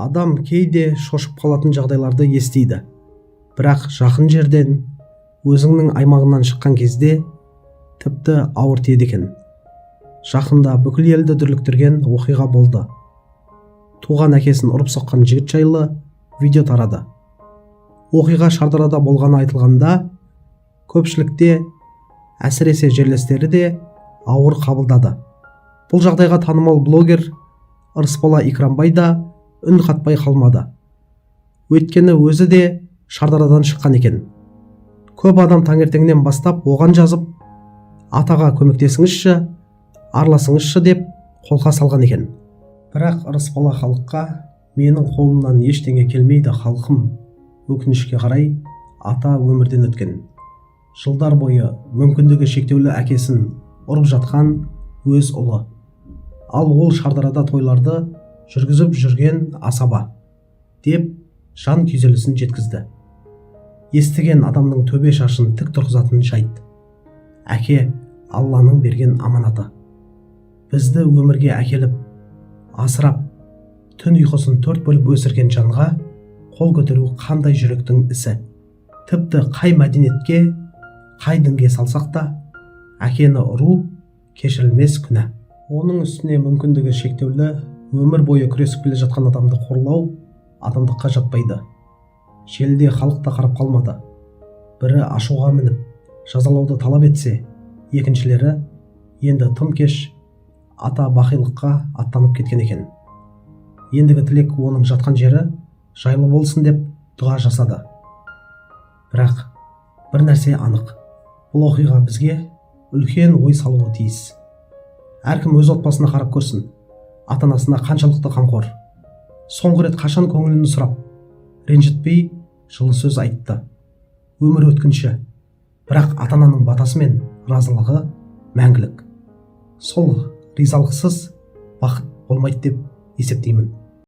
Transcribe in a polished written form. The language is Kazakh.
Адам кейде шошып қалатын жағдайларды естиді. Бірақ жақын жерден, өзіңнің аймағынан шыққан кезде тіпті ауыр тиеді екен. Жақында бүкіл елді дүрліктірген оқиға болды. Туған әкесін ұрып соққан жігіт жайлы видео тарады. Оқиға Шардарада болғаны айтылғанда, көпшілікте, әсіресе жерлестері де ауыр қабылдады. Бұл жағдайға танымал блогер Ырысбала Икрамбай да үн қатпай қалмады. Өйткені өзі де Шардарадан шыққан екен. Көп адам таңертеңнен бастап оған жазып, атаға көмектесіңізші, араласыңызшы деп қолқа салған екен. Бірақ Ырысбала халыққа менің қолымнан ештеңе келмейді халқым, өкінішке қарай ата өмірден өткен. Жылдар бойы мүмкіндігі шектеулі әкесін ұрып жатқан өз ұлы. Ал ол Шардарада тойларды жүргізіп жүрген асаба деп жан күйзелісін жеткізді. Естіген адамның төбе шашын тік тұрғызатын жайт. Әке Алланың берген аманаты. Бізді өмірге әкеліп, асырап, түн ұйқысын 4 бөліп өсірген жанға қол көтеру қандай жүректің ісі. Тіпті қай мәдениетке, қай дінге салсақ та, әкені ұру кешірілмес күнә. Оның үстіне мүмкіндігі шектеулі, өмір бойы күресіп келе жатқан адамды қорлау адамдыққа жатпайды. Желіде халық та қарап қалмады. Бірі ашуға мініп, жазалауды талап етсе, екіншілері енді тым кеш ата бақилыққа аттанып кеткен екен. Ендігі тілек оның жатқан жері жайлы болсын деп дұға жасады. Бірақ бір нәрсе анық. Бұл оқиға бізге үлкен ой салуы тиіс. Әркім өз отбасына қарап көрсін. Ата-анасына қаншалықты қамқор. Соңғы рет қашан көңілін сұрап, ренжітпей жылы сөз айтты. Өмір өткінші, бірақ ата-ананың батасы мен разылығы мәңгілік. Сол ризалықсыз бақыт болмайды деп есептеймін.